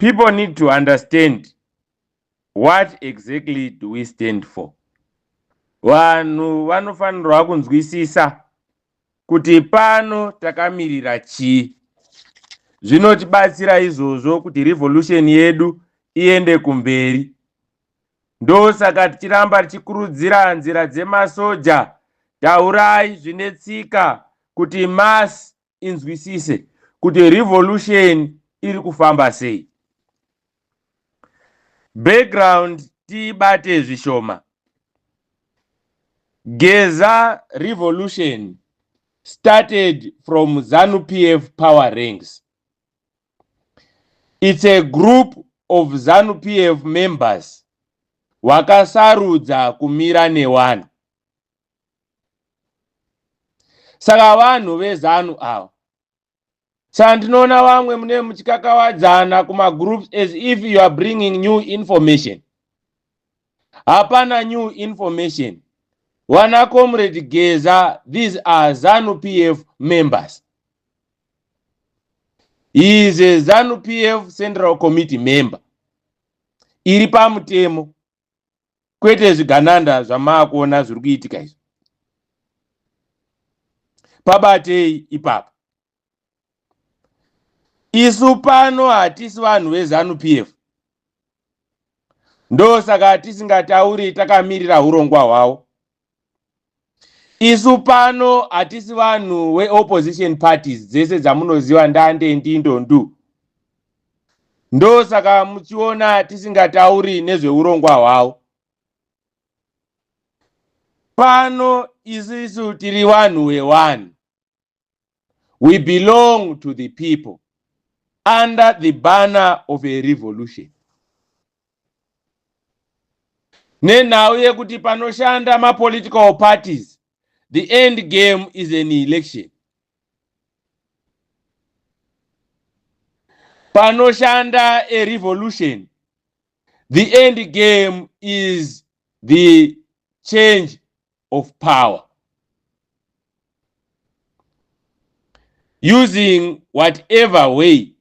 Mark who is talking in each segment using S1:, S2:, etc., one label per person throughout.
S1: People need to understand what exactly do we stand for. Vanhu vanofanirwa kunzwisisa kuti pano takamirira chii. Zvinotibatsira izvozvo kuti revolution yedu iende kumberi. Ndosaka tichiramba tichikurudzira nzira dzemasoja, taurai zvine tsika kuti mass inzwisise kuti revolution iri kufamba sei. Background tibate zvishoma. Geza revolution started from ZANU-PF power ranks. It's a group of ZANU-PF members vakasarudza kumira nevanhu. Saka vanhu vezanu ava sandinoona vamwe mune muchikakawadzana kumagroups as if you are bringing new information. Hapana new information. Wana comrade Geza, these are ZANU-PF members. He is a ZANU-PF Central Committee member. Iri pamutemo. Kwete zvigananda zvamakuona zviri kuitika izvo. Pabatei ipapo. Isu pano hatisi vanhu veZANU-PF. Ndosaka tisingatauri takamirira urongwa hwavo. Isu pano hatisi vanhu we-opposition parties dzese dzamunoziva ndande ndindu. Ndosaka muchiona tisingatauri nezveurongwa hwavo. Pano isu tiri vanhu wewanhu. We belong to the people under the banner of a revolution. Nenhau yekuti panoshanda ma-political parties, the end game is an election. Panoshanda a revolution, the end game is the change of power. Using whatever way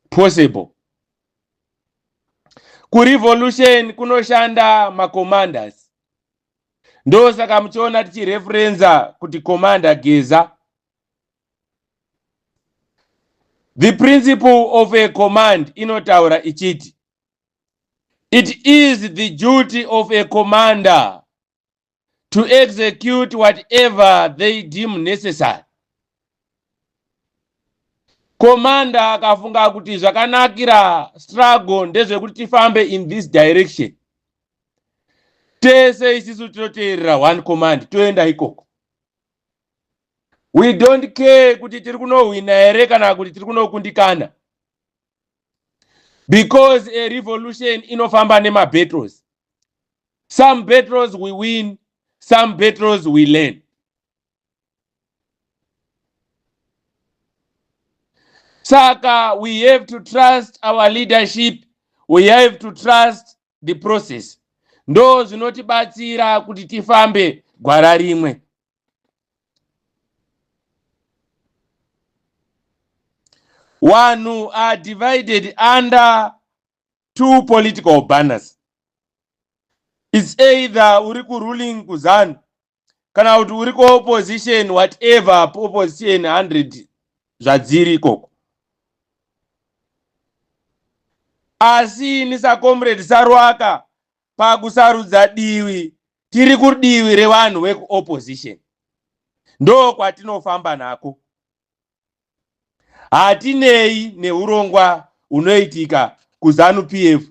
S1: possible. Ku-revolution kunoshanda ma-commanders. Ndosaka muchiona tichireferenza kuti Commander Geza. The principle of a command inotaura ichiti, it is the duty of a commander to execute whatever they deem necessary. Commander akafunga kuti zvakanakira struggle ndezvekuti tifambe in this direction. Tese isisu tinoteerera one command toenda ikoko. We don't care kuti tiri kunohwina here kana kuti tiri kunokundikana. Because a revolution inofamba nema battles. Some battles we win, some battles we learn. Saka we have to trust our leadership, we have to trust the process. Ndo zvinotibatsira kuti tifambe gwara rimwe. Vanhu are divided under two political banners. It's either uri ruling kuzanu kana kuti uri opposition, whatever opposition 100 zvadziri ikoko. Asi nisa comrade Sarwaka pakusarudza divi tiri kudivi revanhu veku-opposition. Ndo kwatinofamba nako. Hatinei neurongwa unoitika kuZANU-PF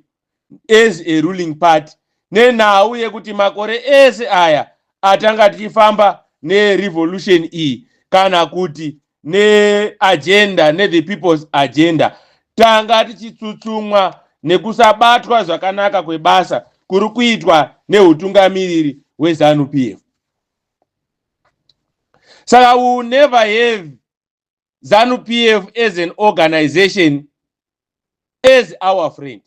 S1: as a ruling party. Nenhau yekuti makore ese aya atanga tichifamba ne-revolution iyi kana kuti ne-agenda, ne-the people's agenda. Tanga tichitsutsumwa nekusabatwa zvakanaka kwebasa kuri kuitwa neutungamiriri weZANU-PF. Saka we will never have ZANU-PF as an organization as our friend,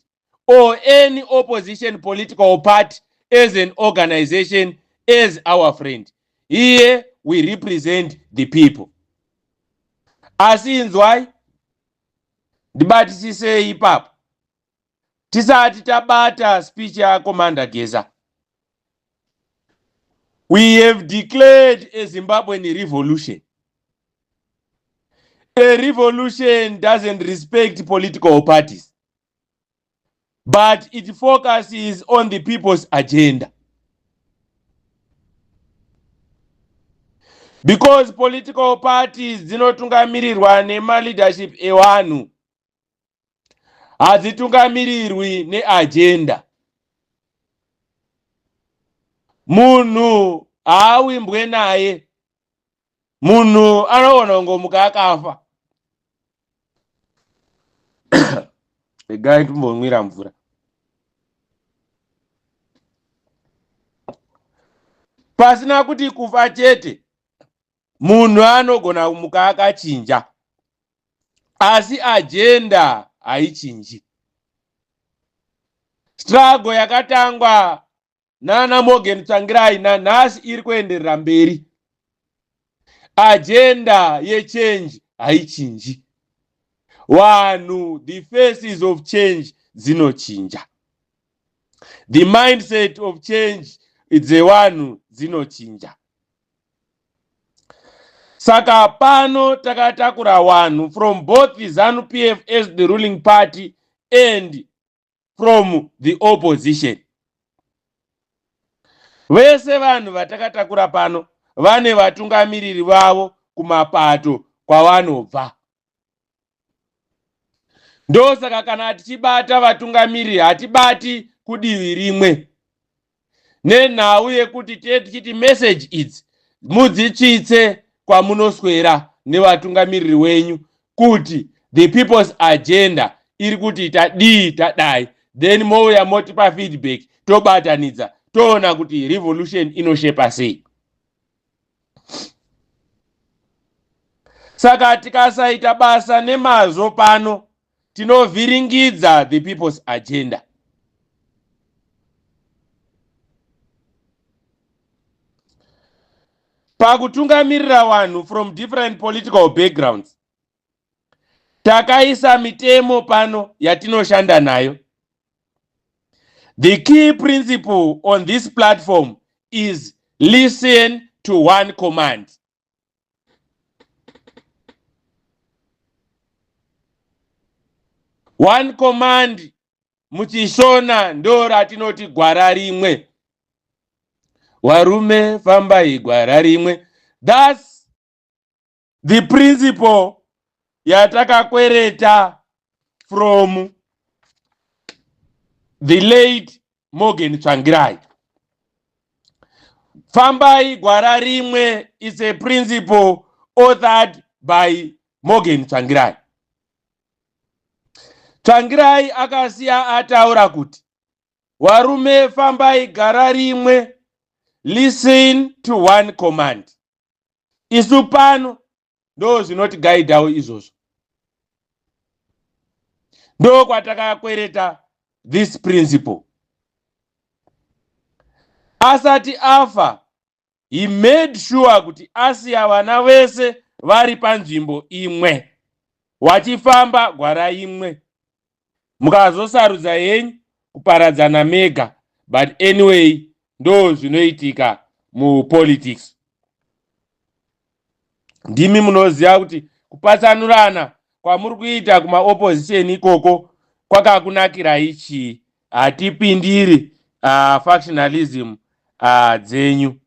S1: or any opposition political party as an organization as our friend. Here we represent the people. Asinzwai, Ndibatisisei ipapo tisati tabata speech yaCommander Geza. We have declared a Zimbabwean revolution. A revolution doesn't respect political parties, but it focuses on the people's agenda. Because political parties dzinotungamirirwa nema-leadership evanhu, hadzitungamirirwi neagenda. Munhu haawimbwe naye, munhu anogona kungomuka akafa. Regai timbomwira mvura. Pasina kuti kufa chete, munhu anogona kumuka akachinja, asi agenda haichinji. Struggle yakatangwa nana Morgan Tsvangirai nanhasi iri kuenderera mberi. Agenda yechange haichinji. Vanhu, the faces of change dzinochinja. The mindset of change dzevanhu dzinochinja. Saka pano takatakura vanhu from both the ZANU-PF as the ruling party and from the opposition. Vese vanhu vatakatakura pano vane vatungamiriri vavo kumapato kwavanobva. Ndosaka kana tichibata vatungamiriri hatibati kudivi rimwe. Nenhau yekuti tichiti message idzi mudzitsvitse kwamunoswera nevatungamiriri wenyu kuti the people's agenda iri kuti tadii tadai, then mouya motipa feedback, tobatanidza toona kuti revolution inoshepa sei. Saka tikasaita basa nemazvo pano tinovhiringidza the people's agenda. Pakutungamirira vanhu from different political backgrounds, takaisa mitemo pano yatinoshanda nayo. The key principle on this platform is listen to one command. One command muchishona ndo ratinoti gwara rimwe. Warume fambai gwara rimwe. That's the principle yatakakwereta from the late Morgan Tsvangirai. Fambai gwara rimwe is a principle authored by Morgan Tsvangirai. Tsvangirai akasiya ataura kuti warume fambai gara rimwe, listen to one command. Isu pano ndo zvinotigaidhawo izvozvo. Ndo kwatakakwereta this principle. Asati afa, he made sure kuti asiya vana vese vari panzvimbo imwe, wachifamba gwara imwe. Mukazosarudza henyu kuparadzana mega, but anyway ndo zvinoitika mu politics. Ndimi munoziva kuti kupatsanurana kwamuri kuita kuma opposition ikoko kwakakunakira ichi. Hatipindiri factionalism dzenyu.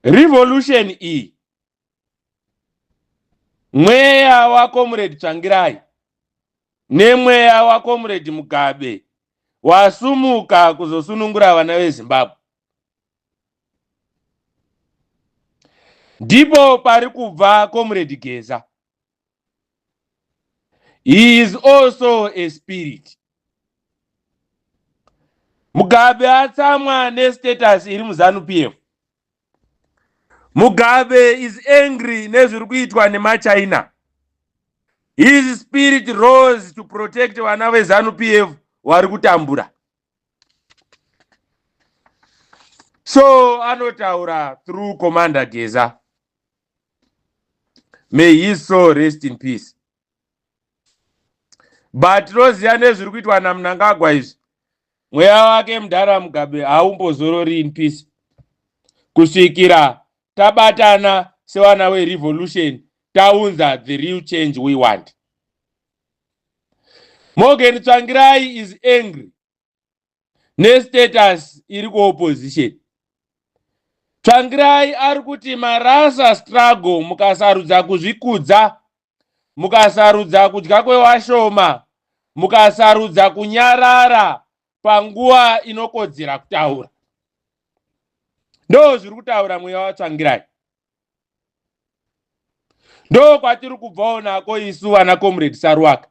S1: Revolution iyi, mweya wa Comrade Tsvangirai nemweya wa Comrade Mugabe wasumuka kuzosunungura vana veZimbabwe. Ndipo pari kubva Comrade Geza. He is also a spirit. Mugabe atsamwa nestatus iri muZANU-PF. Mugabe is angry nezviri kuitwa nemaChina. His spirit rose to protect vana veZANU-PF vari kutambura. So anotaura through Commander Geza. May his soul rest in peace. But tinoziva nezviri kuitwa naMnangagwa izvi, mweya wake Mudhara Mugabe haumbozorori in peace kusvikira tabatana sevana verevolution taunza the real change we want. Morgan Tsvangirai is angry nestatus iri kuopposition. Tsvangirai ari kuti marasa struggle mukasarudza kuzvikudza, mukasarudza kudya kwewashoma, mukasarudza kunyarara panguva inokodzera kutaura. Ndo zviri kutaura mweya waTsvangirai. Ndo kwatiri kubvawo nako isu vana comrade Sarwaka.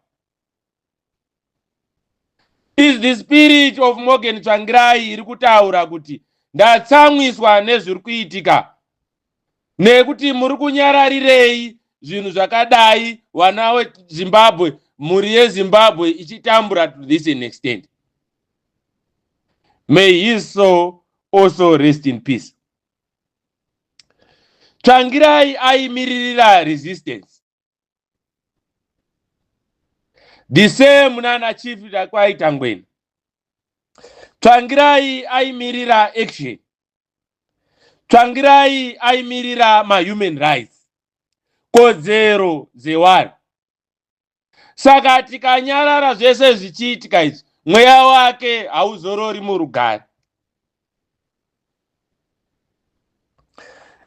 S1: Is the spirit of Morgan Tsvangirai iri kutaura kuti ndatsamwiswa nezviri kuitika, nekuti muri kunyararirei zvinhu zvakadai vana weZimbabwe, mhuri yeZimbabwe ichitambura to this extent. May his soul also rest in peace. Tsvangirai aimiririra resistance. The same nana Chief Zvadhakwa Ngwena. Tsvangirai aimirira action. Tsvangirai aimirira human rights, kodzero dzevanhu. Saka tikanyarara zvese zvichiitika izvi, mweya wake hauzorori murugare.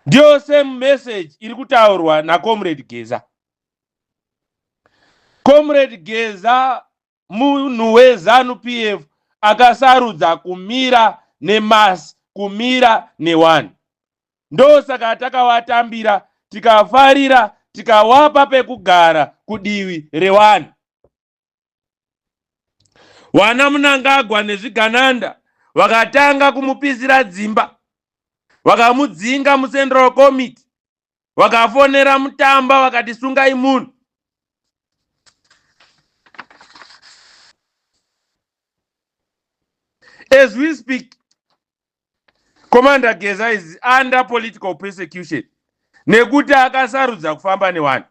S1: Ndiyo same message iri kutaurwa naComrade Geza. Comrade Geza munhu weZanu-PF akasarudza kumira nemasi, kumira newanhu. Ndo saka takavatambira, tikafarira, tikawapa pekugara kudivi rewanhu. Wana Mnangagwa nezvigananda vakatanga kumupisira dzimba, vakamudzinga muCentral Committee, vakafonera Mutamba vakati sungai munhu. As we speak, Commander Geza is under political persecution nekuti akasarudza kufamba nevanhu.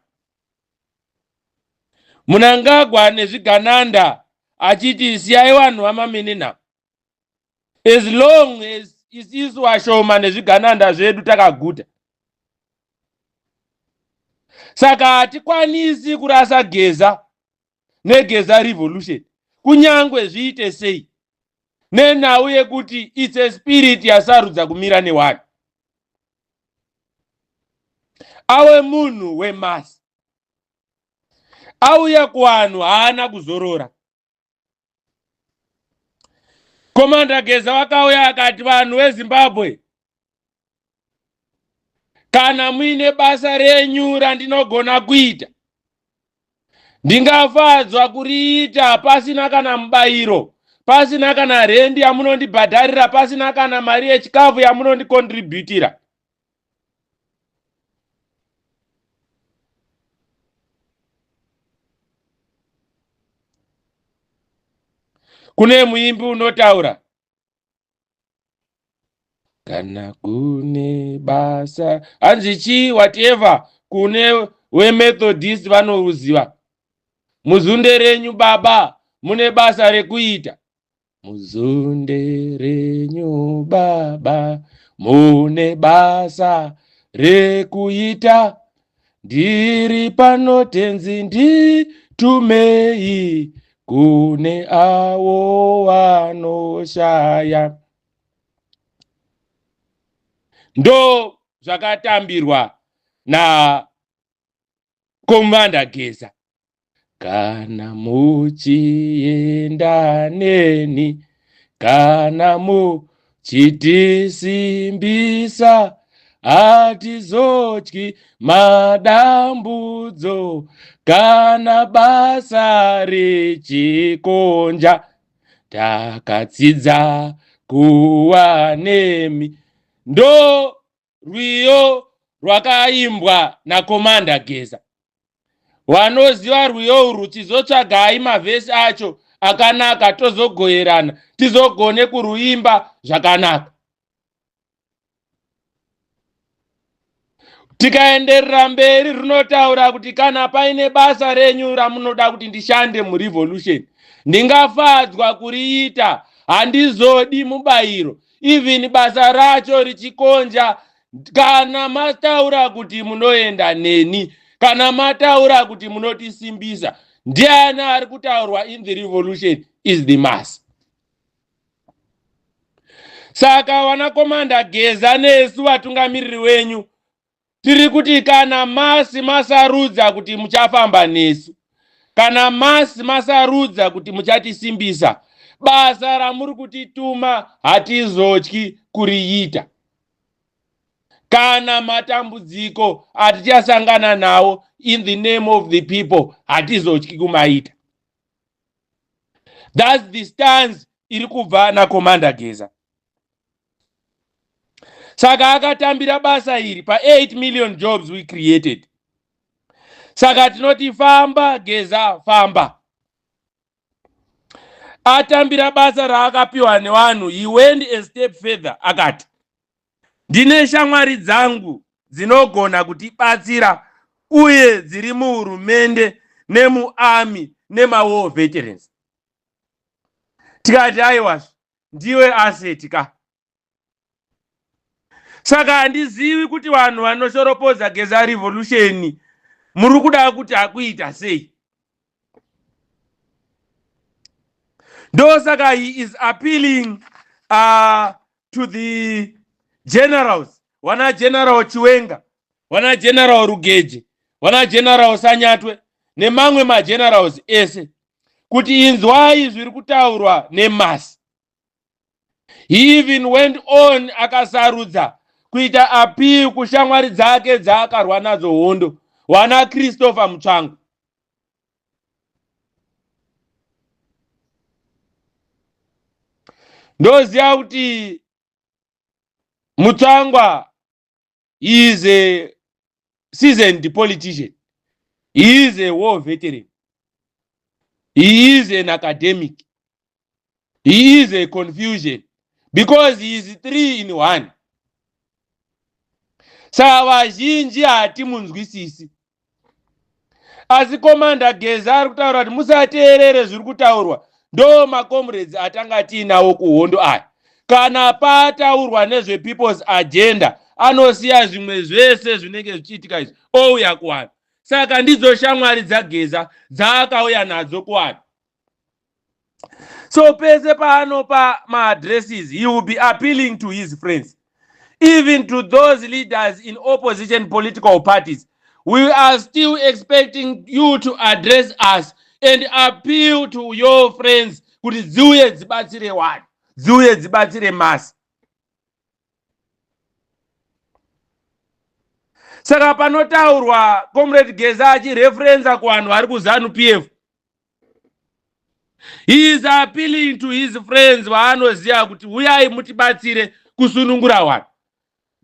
S1: Mnangagwa nezvigananda achiti siyai vanhu vamaminina. As long as isisu vashoma nezvigananda zvedu takaguta. Saka hatikwanisi kurasa Geza neGeza revolution kunyangwe zviite sei, nenhau yekuti it's a spirit yasarudza kumira newanhu. Awe munhu wemasi, auya kuvanhu haana kuzorora. Commander Geza wakauya akati vanhu veZimbabwe, kana muine basa renyu randinogona kuita, ndingafadzwa kuriita pasina kana mubayiro, pasina kana rendi yamunondibhadharira, pasina kana mari yechikafu yamunondikontributira. Kune muimbi unotaura, kana kune basa hanzichi whatever, kune weMethodist vanouziva. Muzunde renyu baba mune basa rekuita. Muzunde renyu baba mune basa rekuita. Ndiri pano tenzi nditumei kune avo vanoshaya. Ndo zvakatambirwa na Commander Geza. Kana muchienda neni, kana muchitisimbisa, hatizotyi madambudzo, kana basa richikonja, takadzidza kuva nemi. Ndo rwiyo rwakaimbwa naCommander Geza. Vanoziva rwiyo urwu chizotsvagai mavhesi acho akanaka tozogoerana, tizogone kuruimba zvakanaka. Tikaenderera mberi rinotaura kuti kana paine basa renyu ramunoda kuti ndishande murevolution, ndingafadzwa kuriita, handizodi mubayiro, even basa racho richikonja. Kana mataura kuti munoenda neni, kana mataura kuti munotisimbisa, ndiani ari kutaurwa in the revolution is the mass. Saka wanakomanda Geza nesu vatungamiriri wenyu tiri kuti kana masi masarudza kuti muchafamba nesu, kana masi masarudza kuti muchatisimbisa, basa ramuri kutituma hatizotyi kuriita. Kana matambudziko atichasangana nawo in the name of the people hatizotyi kumaita. That's the stance iri kubva nakomanda Geza. Saka akatambira basa iri pa 8 million jobs we created. Saka tinoti famba Geza famba. Atambira basa raakapiwa nevanhu, he went a step further akati, ndine shamwari dzangu dzinogona kutibatsira uye dziri muhurumende nemuarmy nemawar veterans. Tikati aiwa ndiwe asset ka. Saka handizivi kuti vanhu vanoshoropoza Geza revolution muri kuda kuti akuita sei. Ndo saka he is appealing to the generals, wana general Chiwenga, wana general Rugeje, wana general Sanyatwe nemamwe magenerals ese kuti inzwai zviri kutaurwa nemasi. He even went on akasarudza kuita appeal kushamwari dzake dzaakarwa nadzo hondo, wana Christopher Mutsvangu. Ndoziva kuti Mutsvangwa is a seasoned politician. He is a war veteran. He is an academic. He is a confusion because he is 3 in 1. Saka vazhinji hatimunzwisisi. Asi komanda Geza ari kutaura kuti musateerere zviri kutaurwa, ndo macomrades atanga tiinawo kuhondo aya. Kana pataurwa nezve people's agenda, anosiya zvimwe zvese zvinenge zvichiitika izvi ouya kuvanhu. Saka ndidzo shamwari dzaGeza dzaakauya nadzo kuvanhu. So pese paanopa ma-addresses, he will be appealing to his friends, even to those leaders in opposition political parties. We are still expecting you to address us and appeal to your friends kuti dziuye dzibatsire vanhu, dziuye dzibatsire masi. Saka panotaurwa comrade Geza achireferenza kuvanhu vari kuZANU-PF, he is appealing to his friends vaanoziva kuti uyai mutibatsire kusunungura vanhu.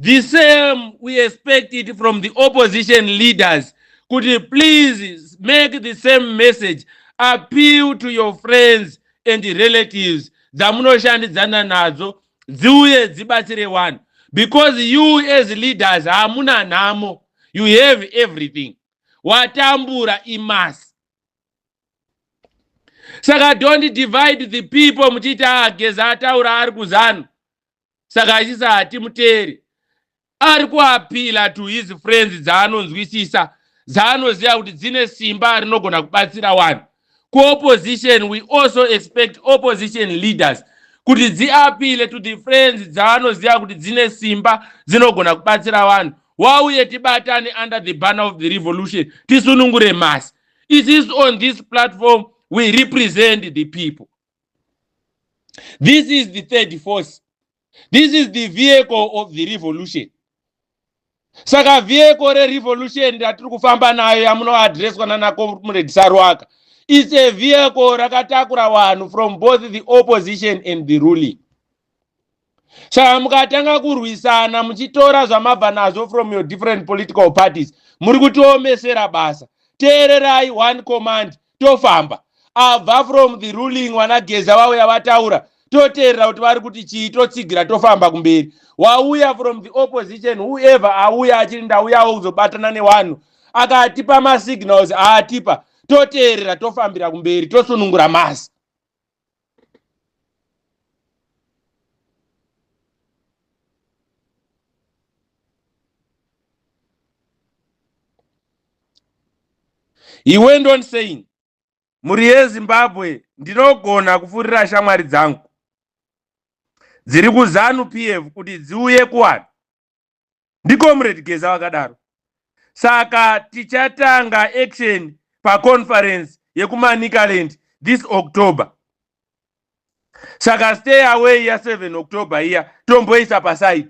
S1: The same we expect it from the opposition leaders. Could you please make the same message? Appeal to your friends and relatives. Zamunoshandidzana nadzo dziuye dzibatsire vanhu. Because you as leaders hamuna nhamo. You have everything. Watambura imasi. Saka don't divide the people muchita Geza ataura ari kuZANU. Saka achisa hatimuteeri. Ari kuapila to his friends dzaanonzwisisa, dzaanoziva kuti dzine simba rinogona kubatsira vanhu. Ku-opposition, we also expect opposition leaders kuti dziapile to the friends dzaanoziva kuti dzine simba dzinogona kubatsira vanhu. Wauye tibatane under the banner of the revolution, tisunungure masi. It is on this platform we represent the people. This is the third force. This is the vehicle of the revolution. Saka vehicle revolution ratiri kufamba nayo yamunoadreswa nanakomrade Sarwaka, it's a vehicle rakatakura vanhu from both the opposition and the ruling. Saka mukatanga kurwisana muchitora zvamabva nazvo from your different political parties, muri kutiomesera basa. Teererai one command, tofamba. Abva from the ruling wana Geza vauya vataura, toteerera kuti vari kuti chii totsigira tofamba kumberi. Wauya from the opposition, whoever auya achiri ndauyawo kuzobatana nevanhu akatipa masignals aatipa, toteerera tofambira kumberi tosunungura masi. He went on saying, muri yeZimbabwe ndinogona kufurira shamwari dzangu dziri kuZANU PF kuti dziuye kuwanhu. NdiComrade Geza wakadaro. Saka tichatanga action paconference yekuManicaland this October. Saka stay away ya 7 October iya tomboisa paside.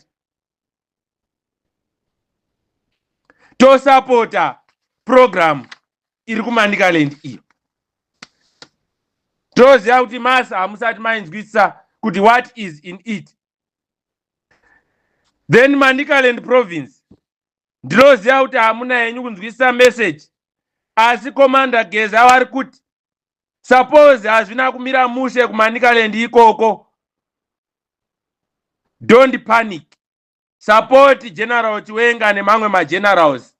S1: Tosupporta program iri kuManicaland iyo. Toziva kuti masa hamusati mainzwisisa kuti what is in it. Then Manicaland province ndinoziva kuti hamuna henyu kunzwisisa message, asi Commander Geza vari kuti suppose hazvina kumira mushe kuManicaland ikoko, don't panic, support General Chiwenga nemamwe magenerals.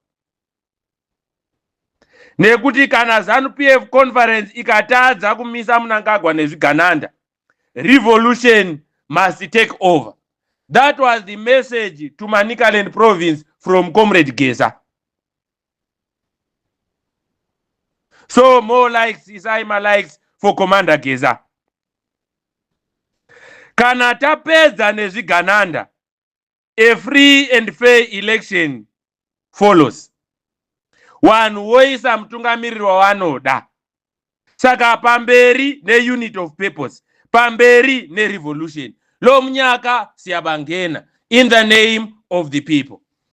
S1: Nekuti kana ZANU PF conference ikatadza kumisa Mnangagwa nezvigananda, revolution must take over. That was the message to Manicaland province from Comrade Geza. So more likes, Isaima likes for Commander Geza. Kana tapedza nezvigananda, a free and fair election follows. Vanhu voisa mutungamiriri wavanoda. Saka pamberi ne-unit of purpose, pamberi ne-revolution. Lo munyaka siyabangena in the name of the people.